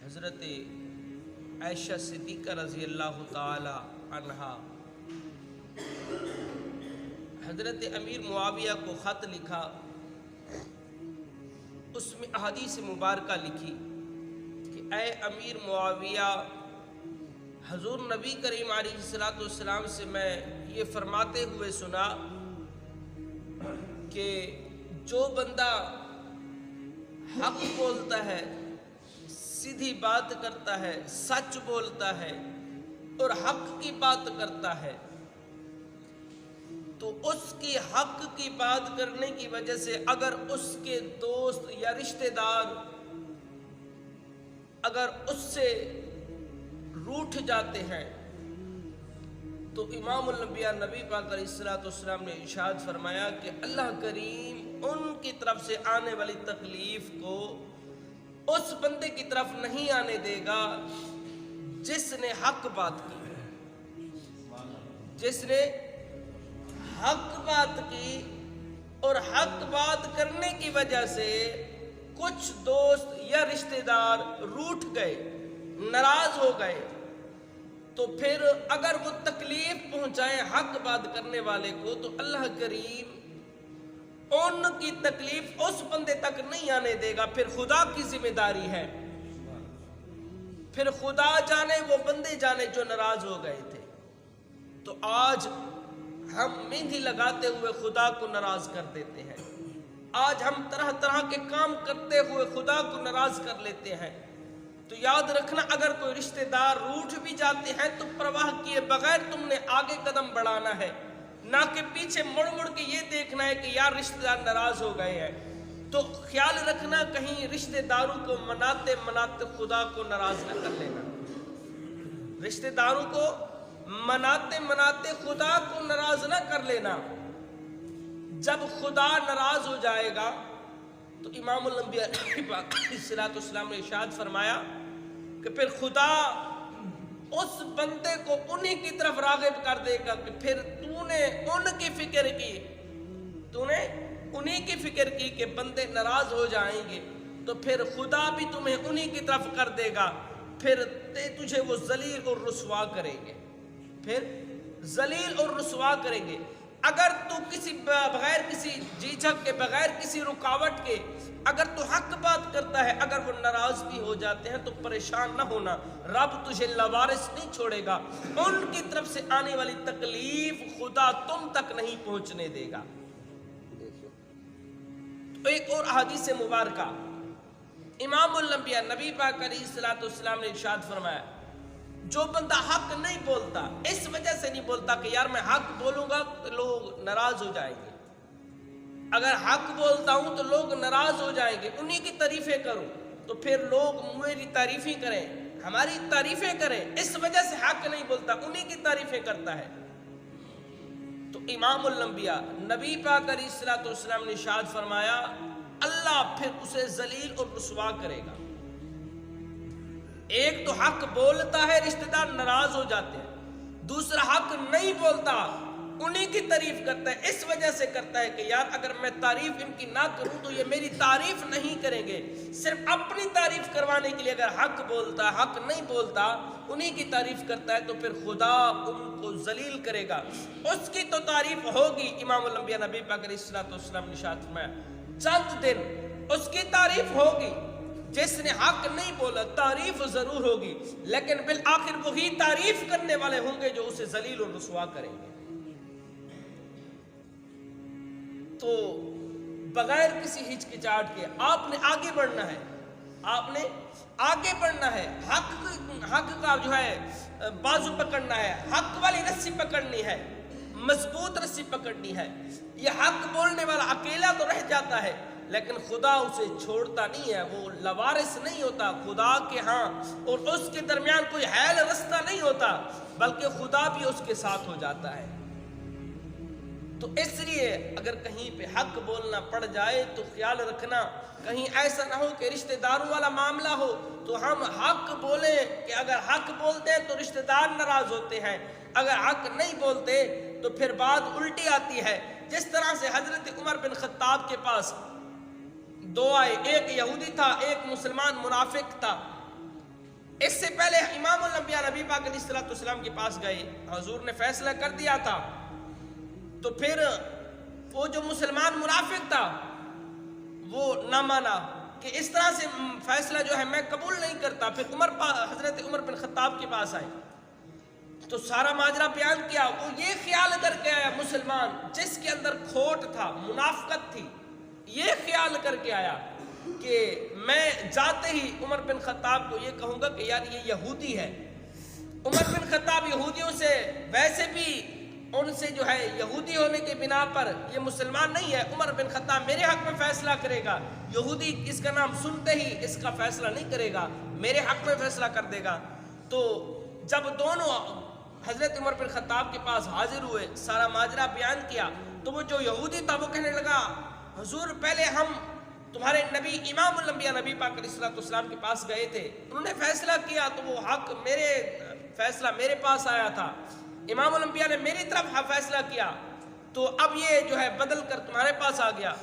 حضرت عائشہ صدیقہ رضی اللہ تعالی عنہا حضرت امیر معاویہ کو خط لکھا، اس میں احادیث مبارکہ لکھی کہ اے امیر معاویہ، حضور نبی کریم علیہ الصلوۃ والسلام سے میں یہ فرماتے ہوئے سنا کہ جو بندہ حق بولتا ہے، سیدھی بات کرتا ہے، سچ بولتا ہے اور حق کی بات کرتا ہے، تو اس کی حق کی بات کرنے کی وجہ سے اگر اس کے دوست یا رشتہ دار اگر اس سے روٹھ جاتے ہیں تو امام الانبیاء نبی پاک علیہ الصلوۃ والسلام نے ارشاد فرمایا کہ اللہ کریم ان کی طرف سے آنے والی تکلیف کو اس بندے کی طرف نہیں آنے دے گا جس نے حق بات کی، جس نے حق بات کی اور حق بات کرنے کی وجہ سے کچھ دوست یا رشتہ دار روٹھ گئے، ناراض ہو گئے، تو پھر اگر وہ تکلیف پہنچائیں حق بات کرنے والے کو تو اللہ کریم ان کی تکلیف اس بندے تک نہیں آنے دے گا، پھر خدا کی ذمہ داری ہے، پھر خدا جانے وہ بندے جانے جو ناراض ہو گئے تھے۔ تو آج ہم مہندی لگاتے ہوئے خدا کو ناراض کر دیتے ہیں، آج ہم طرح طرح کے کام کرتے ہوئے خدا کو ناراض کر لیتے ہیں۔ تو یاد رکھنا، اگر کوئی رشتہ دار روٹھ بھی جاتے ہیں تو پرواہ کیے بغیر تم نے آگے قدم بڑھانا ہے، نہ کہ پیچھے مڑ مڑ کے یہ دیکھنا ہے کہ یار رشتہ دار ناراض ہو گئے ہیں۔ تو خیال رکھنا کہیں رشتہ داروں کو مناتے مناتے خدا کو ناراض نہ کر لینا، رشتہ داروں کو مناتے مناتے خدا کو ناراض نہ کر لینا۔ جب خدا ناراض ہو جائے گا تو امام الانبیاء علیہ الصلوۃ والسلام نے ارشاد فرمایا کہ پھر خدا اس بندے کو انہی کی طرف راغب کر دے گا کہ پھر تو نے ان کی فکر کی، تو نے انہی کی فکر کی کہ بندے ناراض ہو جائیں گے، تو پھر خدا بھی تمہیں انہی کی طرف کر دے گا، پھر تجھے وہ ذلیل اور رسوا کریں گے، پھر ذلیل اور رسوا کریں گے۔ اگر تو کسی بغیر کسی جھجھک کے، بغیر کسی رکاوٹ کے اگر تو حق بات کرتا ہے، اگر وہ ناراض بھی ہو جاتے ہیں تو پریشان نہ ہونا، رب تجھے لاوارث نہیں چھوڑے گا، ان کی طرف سے آنے والی تکلیف خدا تم تک نہیں پہنچنے دے گا۔ تو ایک اور حدیث مبارکہ، امام الانبیاء نبی پاک علیہ الصلوۃ والسلام نے ارشاد فرمایا جو بندہ حق نہیں بولتا، اس وجہ سے نہیں بولتا کہ یار میں حق بولوں گا تو لوگ ناراض ہو جائیں گے، اگر حق بولتا ہوں تو لوگ ناراض ہو جائیں گے، انہی کی تعریفیں کروں تو پھر لوگ میری تعریفیں کریں، ہماری تعریفیں کریں، اس وجہ سے حق نہیں بولتا، انہی کی تعریفیں کرتا ہے۔ تو امام الانبیاء نبی پاک علیہ الصلوۃ والسلام نے ارشاد فرمایا اللہ پھر اسے ذلیل اور رسوا کرے گا۔ ایک تو حق بولتا ہے، رشتہ دار ناراض ہو جاتے ہیں، دوسرا حق نہیں بولتا، انہی کی تعریف کرتا ہے، اس وجہ سے کرتا ہے کہ یار اگر میں تعریف ان کی نہ کروں تو یہ میری تعریف نہیں کریں گے، صرف اپنی تعریف کروانے کے لیے اگر حق بولتا، حق نہیں بولتا، انہی کی تعریف کرتا ہے تو پھر خدا ان کو ذلیل کرے گا، اس کی تو تعریف ہوگی۔ امام الانبیاء نبی پاک علیہ الصلوۃ والسلام نے ارشاد فرمایا چند دن اس کی تعریف ہوگی، جس نے حق نہیں بولا تعریف ضرور ہوگی، لیکن بالآخر وہی تعریف کرنے والے ہوں گے جو اسے ذلیل اور رسوا کریں گے۔ تو بغیر کسی ہچکچاہٹ کے آپ نے آگے بڑھنا ہے، آپ نے آگے بڑھنا ہے، حق کا جو ہے بازو پکڑنا ہے، حق والی رسی پکڑنی ہے، مضبوط رسی پکڑنی ہے۔ یہ حق بولنے والا اکیلا تو رہ جاتا ہے لیکن خدا اسے چھوڑتا نہیں ہے، وہ لاوارث نہیں ہوتا، خدا کے ہاں اور اس کے درمیان کوئی حائل رستہ نہیں ہوتا، بلکہ خدا بھی اس کے ساتھ ہو جاتا ہے۔ تو اس لیے اگر کہیں پہ حق بولنا پڑ جائے تو خیال رکھنا کہیں ایسا نہ ہو کہ رشتہ داروں والا معاملہ ہو تو ہم حق بولیں کہ اگر حق بولتے ہیں تو رشتہ دار ناراض ہوتے ہیں، اگر حق نہیں بولتے تو پھر بات الٹی آتی ہے۔ جس طرح سے حضرت عمر بن خطاب کے پاس دو آئے، ایک یہودی تھا، ایک مسلمان منافق تھا۔ اس سے پہلے امام الانبیاء نبی پاک علیہ الصلوۃ والسلام کے پاس گئے، حضور نے فیصلہ کر دیا تھا، تو پھر وہ جو مسلمان منافق تھا وہ نہ مانا کہ اس طرح سے فیصلہ جو ہے میں قبول نہیں کرتا۔ پھر حضرت عمر بن خطاب کے پاس آئے تو سارا ماجرا بیان کیا۔ وہ یہ خیال کر کے آیا، مسلمان جس کے اندر کھوٹ تھا، منافقت تھی، یہ خیال کر کے آیا کہ میں جاتے ہی عمر بن خطاب کو یہ کہوں گا کہ یار یہ یہودی ہے۔ عمر بن خطاب یہودیوں سے ویسے بھی ان سے جو ہے یہودی ہونے کے بنا پر یہ مسلمان نہیں ہے، عمر بن خطاب میرے حق میں فیصلہ کرے گا، یہودی اس کا نام سنتے ہی اس کا فیصلہ نہیں کرے گا، میرے حق میں فیصلہ کر دے گا۔ تو جب دونوں حضرت عمر بن خطاب کے پاس حاضر ہوئے، سارا ماجرا بیان کیا، تو وہ جو یہودی تھا وہ کہنے لگا حضور پہلے ہم تمہارے نبی امام الانبیاء نبی پاک علیہ الصلوۃ والسلام کے پاس گئے تھے، انہوں نے فیصلہ کیا تو وہ حق فیصلہ میرے پاس آیا تھا، امام الانبیاء نے میری طرف فیصلہ کیا، تو اب یہ جو ہے بدل کر تمہارے پاس آ گیا۔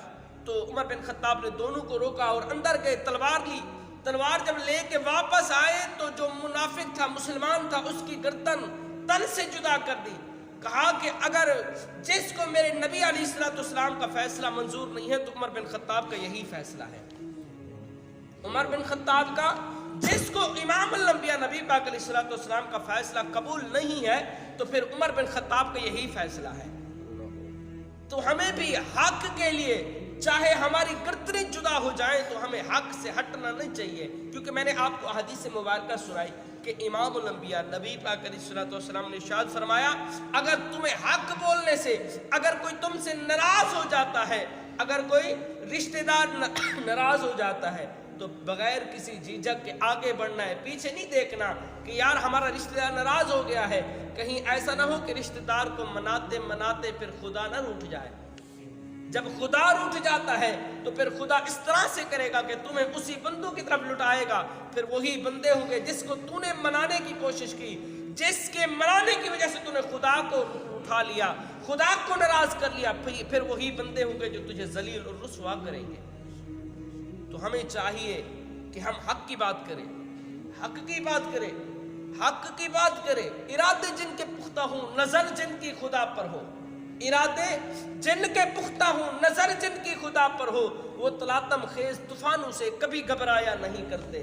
تو عمر بن خطاب نے دونوں کو روکا اور اندر گئے، تلوار لی، تلوار جب لے کے واپس آئے تو جو منافق تھا، مسلمان تھا، اس کی گردن تن سے جدا کر دی، کہا کہ اگر جس کو میرے نبی علیہ الصلوۃ والسلام کا فیصلہ منظور نہیں ہے تو عمر بن خطاب کا یہی فیصلہ ہے۔ عمر بن خطاب کا، جس کو امام الانبیاء نبی پاک علیہ الصلوۃ والسلام کا فیصلہ قبول نہیں ہے تو پھر عمر بن خطاب کا یہی فیصلہ ہے۔ تو ہمیں بھی حق کے لیے چاہے ہماری گردنیں جدا ہو جائیں تو ہمیں حق سے ہٹنا نہیں چاہیے، کیونکہ میں نے آپ کو احادیث مبارکہ سنائی کہ امام الانبیاء نبی پاک علیہ الصلوۃ والسلام نے ارشاد فرمایا اگر تمہیں حق بولنے سے اگر کوئی تم سے ناراض ہو جاتا ہے، اگر کوئی رشتہ دار ناراض ہو جاتا ہے تو بغیر کسی جھجک کے آگے بڑھنا ہے، پیچھے نہیں دیکھنا کہ یار ہمارا رشتہ دار ناراض ہو گیا ہے، کہیں ایسا نہ ہو کہ رشتہ دار کو مناتے مناتے پھر خدا نہ روٹھ جائے۔ جب خدا روٹھ جاتا ہے تو پھر خدا اس طرح سے کرے گا کہ تمہیں اسی بندوں کی طرف لٹائے گا، پھر وہی بندے ہوں گے جس کو تو نے منانے کی کوشش کی، جس کے منانے کی وجہ سے تو نے خدا کو اٹھا لیا، خدا کو ناراض کر لیا، پھر وہی بندے ہوں گے جو تجھے ذلیل اور رسوا کریں گے۔ تو ہمیں چاہیے کہ ہم حق کی بات کریں، حق کی بات کریں، حق کی بات کریں، ارادے جن کے پختہ ہوں، نظر جن کی خدا پر ہو، ارادے جن کے پختہ ہوں، نظر جن کی خدا پر ہو، وہ تلاطم خیز طوفانوں سے کبھی گھبرایا نہیں کرتے۔